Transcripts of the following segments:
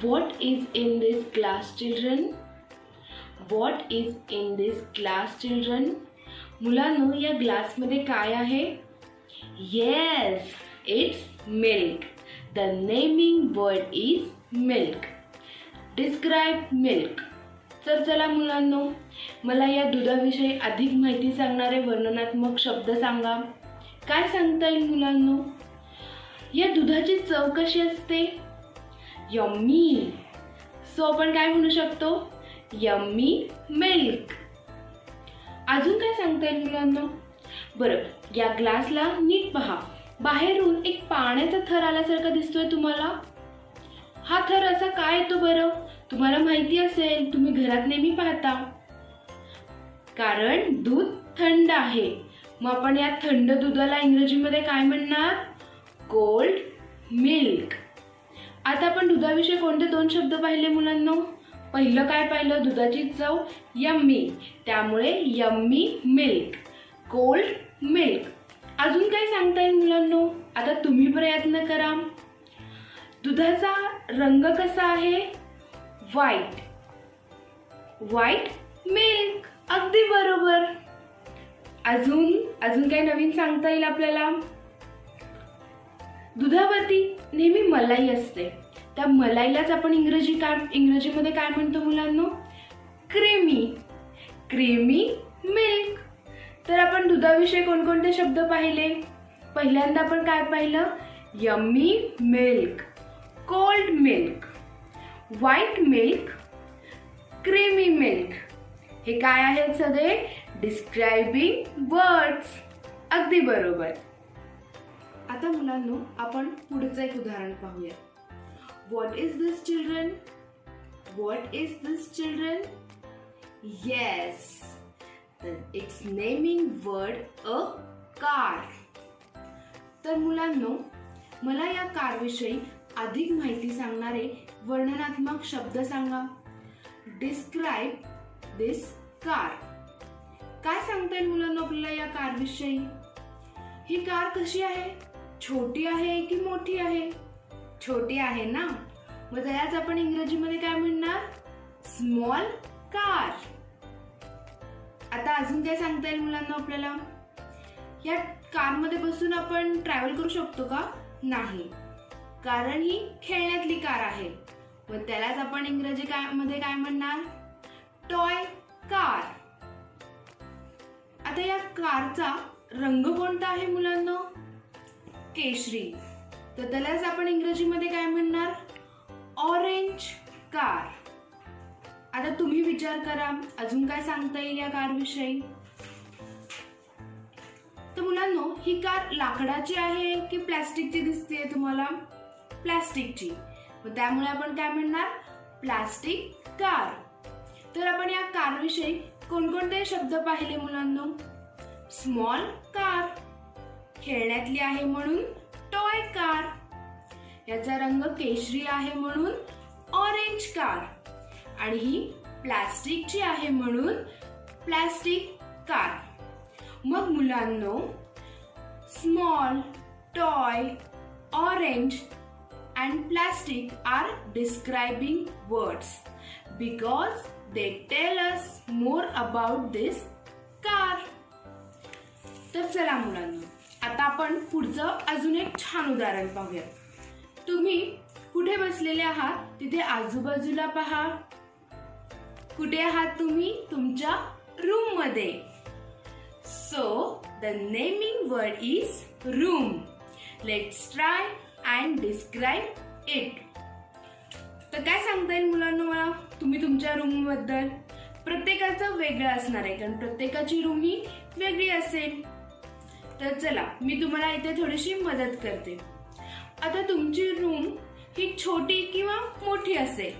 What is in this glass, children? What is in this glass, children? मुलांनो, या ग्लासमध्ये काय आहे? Yes, it's milk. The naming word is milk. Describe milk. तर चला मुलांनो, मला या दुधाविषयी अधिक माहिती सांगणारे वर्णनात्मक शब्द सांगा. काय सांगता येईल मुलांनो? या दुधाची चव कशी असते? यम्मी. सो आपण काय म्हणू शकतो? Yummy milk. अजून काय सांगता येईल मुलांनो? बरं, या ग्लासला नीट पहा. बाहेरून एक पाण्याचा थर आल्यासारखा दिसतोय तुम्हाला. हा थर असा काय येतो बरं? तुम्हाला माहिती असेल, तुम्ही घरात नेहमी पाहता. कारण दूध थंड आहे. मग आपण या थंड दुधाला इंग्रजीमध्ये काय म्हणणार? Cold milk. आता आपण दुधाविषयी कोणते दोन शब्द पाहिले मुलांनो? पहिलं काय पाहिलं? दुधाची चव यम्मी, त्यामुळे यम्मी मिल्क, कोल्ड मिल्क. अजून काय सांगता येईल मुलांनो? आता तुम्ही प्रयत्न करा. दुधाचा रंग कसा आहे? व्हाईट. White milk. अगदी बरोबर. अजून काय नवीन सांगता येईल आपल्याला? दुधावरती नेहमी मलाई असते. त्या मलाईलाच आपण इंग्रजीमध्ये काय म्हणतो मुलांनो? क्रीमी. Creamy milk. तर आपण दुधाविषयी कोणकोणते शब्द पाहिले? पहिल्यांदा आपण काय पाहिलं? Yummy milk, cold milk, white milk, creamy milk. हे काय आहेत सगळे? Describing words. अगदी बरोबर. आता मुलांनो, आपण पुढचं एक उदाहरण पाहूया. What is this children? What is this children? Yes, it's naming word a car. तर मुलांनो, मला या कारविषयी अधिक माहिती सांगणारे वर्णनात्मक शब्द सांगा. Describe this car. काय सांगता येईल मुलांनो आपल्याला या कारविषयी? ही कार कशी आहे? छोटी आहे की मोठी आहे? छोटी आहे ना. मग त्यालाच आपण इंग्रजीमध्ये काय म्हणणार? Small car. आता अजून काय सांगता येईल मुलांना आपल्याला? या कारमध्ये बसून आपण ट्रॅव्हल करू शकतो का? नाही, कारण ही खेळण्यातली कार आहे. मग त्यालाच आपण इंग्रजीमध्ये काय म्हणणार? Toy car. आता या कारचा रंग कोणता आहे मुलांना? केशरी. तर त्यालाच आपण इंग्रजीमध्ये काय म्हणणार? Orange car. आता तुम्ही विचार करा, अजून काय सांगता येईल या कारविषयी? तर मुलांनो, ही कार लाकडाची आहे की प्लास्टिकची दिसते तुम्हाला? प्लास्टिकची. मग त्यामुळे आपण काय म्हणणार? Plastic car. तर आपण या कारविषयी कोणकोणते शब्द पाहिले मुलांनो? स्मॉल कार, खेळण्यातली आहे म्हणून टॉय कार, याचा रंग केशरी आहे म्हणून ऑरेंज कार, आणि ही प्लास्टिकची आहे म्हणून प्लास्टिक कार. मग मुलांनो, small, toy, orange and plastic are describing words because they tell us more about this car. तर चला मुलांनो, आता आपण पुढचं अजून एक छान उदाहरण पाहूया. तुम्ही कुठे बसलेले आहात? तिथे आजूबाजूला पहा. कुठे आहात तुम्ही? तुमच्या रूम मध्ये. So the naming word is room. Let's try and describe it. तर काय सांगता येईल मुलांनो मला तुम्ही तुमच्या रूम बद्दल? प्रत्येकाचं वेगळं असणार आहे, कारण प्रत्येकाची रूम ही वेगळी असेल. तर चला, मी तुम्हाला इथे थोडीशी मदत करते. आता तुमची रूम ही छोटी किंवा मोठी असेल,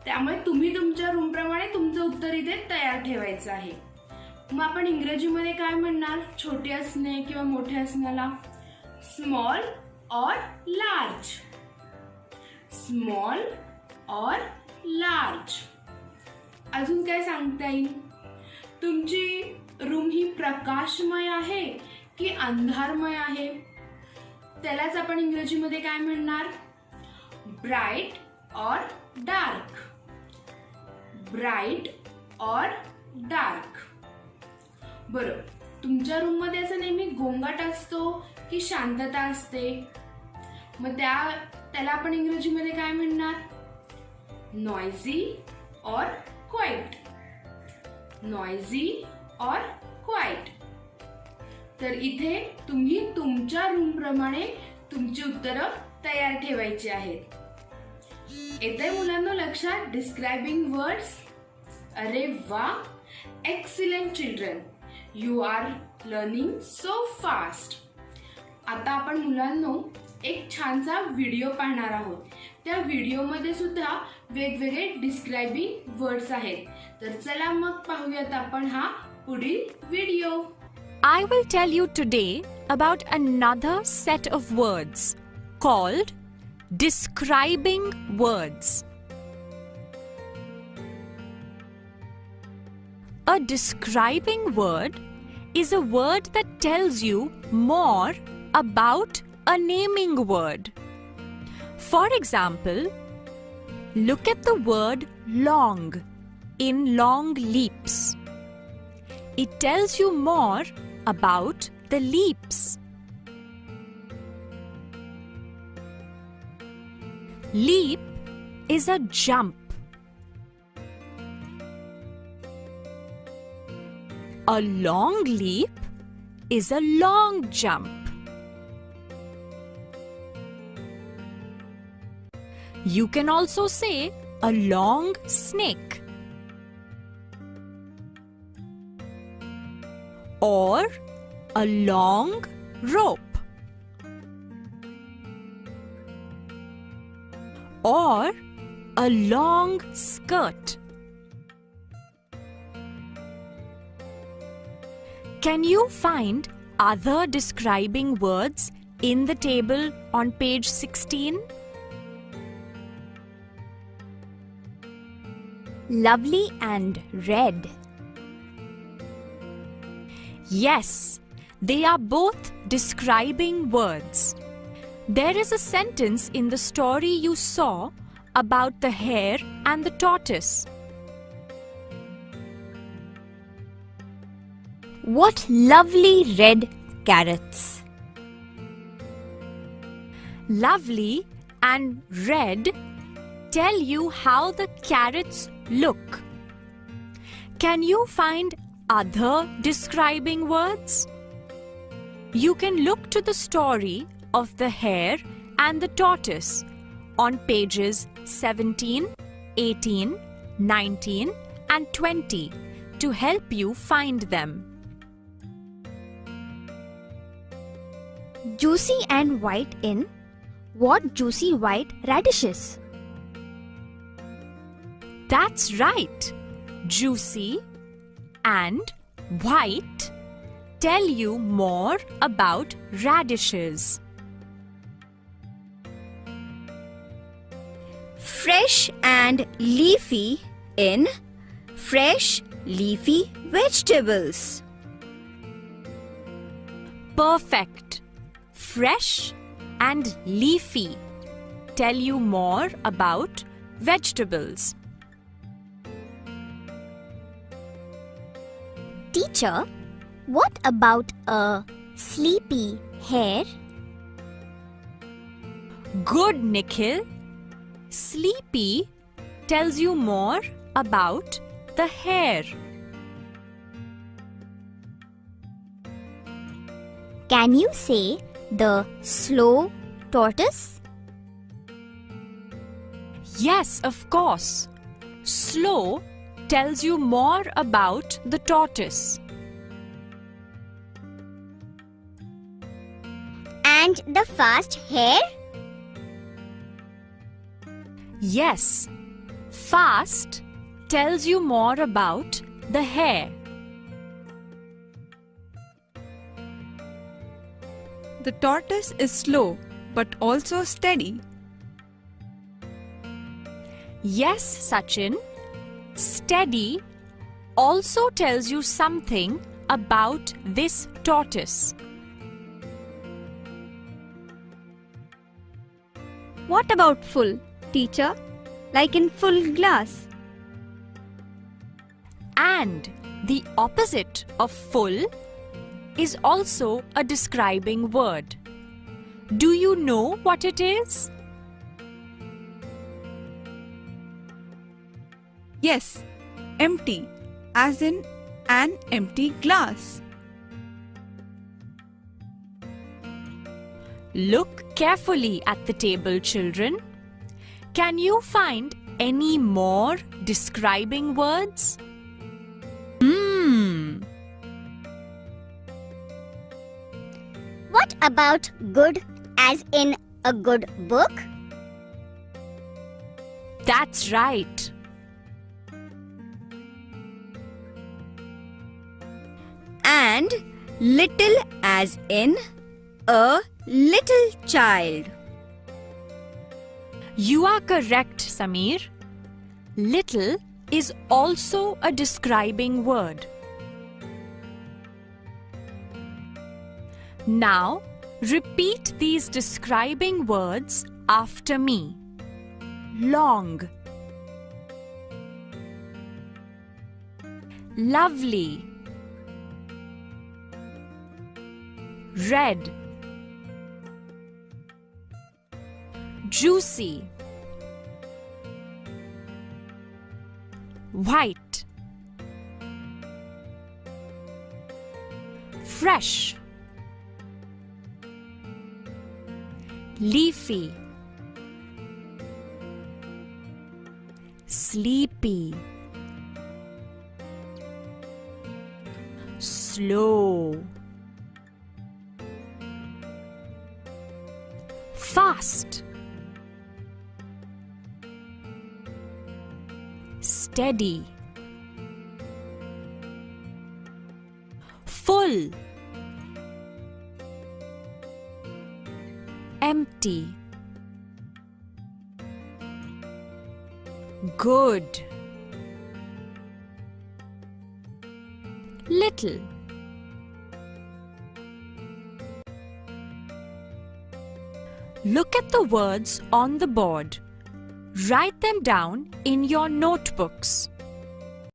त्यामुळे तुम्ही तुमच्या रूम प्रमाणे तुमचं उत्तर इथे तयार ठेवायचं आहे. मग आपण इंग्रजीमध्ये काय म्हणणार? छोटी असणे किंवा मोठे असण्याला? स्मॉल और लार्ज. स्मॉल और लार्ज. अजून काय सांगता येईल? तुमची रूम ही प्रकाशमय आहे की अंधारमय आहे? त्यालाच आपण इंग्रजीमध्ये काय म्हणणार? Bright or dark? Bright or dark? बरं, तुमच्या रूम मध्ये असं नेहमी गोंगाट असतो की शांतता असते? मग त्याला आपण इंग्रजीमध्ये काय म्हणणार? नॉइजी और क्वाइट? नॉइजी और क्वाइट? तर इथे तुम्ही तुमच्या रूम प्रमाणे तुमची उत्तरं तयार ठेवायची आहेत. येतंय मुलांनो लक्षात? Describing words. अरे वा, excellent children, you are learning so fast. आता आपण मुलांनो एक छानसा व्हिडिओ पाहणार आहोत. त्या व्हिडिओमध्ये सुद्धा वेगवेगळे डिस्क्रायबिंग वर्ड्स आहेत. तर चला मग पाहूयात आपण हा पुढील video. I will tell you today about another set of words called describing words. A describing word is a word that tells you more about a naming word. For example, look at the word long in long leaps. It tells you more about the leaps. Leap is a jump. A long leap is a long jump. You can also say a long snake or a long rope or a long skirt. Can you find other describing words in the table on page 16? Lovely and red. Yes, they are both describing words. There is a sentence in the story you saw about the hare and the tortoise. What lovely red carrots. Lovely and red tell you how the carrots look. Can you find other describing words? You can look to the story of the hare and the tortoise on pages 17, 18, 19 and 20 to help you find them. Juicy and white in what juicy white radishes? That's right. Juicy and white tell you more about radishes. Fresh and leafy in fresh leafy vegetables. Perfect. Fresh and leafy tell you more about vegetables. Teacher, what about a sleepy hare? Good, Nikhil. Sleepy tells you more about the hare. Can you say the slow tortoise? Yes, of course. Slow tells you more about the tortoise. And the fast hare? Yes, fast tells you more about the hare. The tortoise is slow but also steady. Yes, Sachin. Steady also tells you something about this tortoise. What about full, teacher? like in full glass. And the opposite of full is also a describing word. Do you know what it is? Yes, empty, as in an empty glass. Look carefully at the table, children. Can you find any more describing words? What about good as in a good book? That's right. And little as in a little child. You are correct, Sameer. Little is also a describing word. Now, repeat these describing words after me. Long, lovely, red, juicy, white, fresh, leafy, sleepy, slow, fast, steady, full, empty, good, little. Look at the words on the board. Write them down in your notebooks.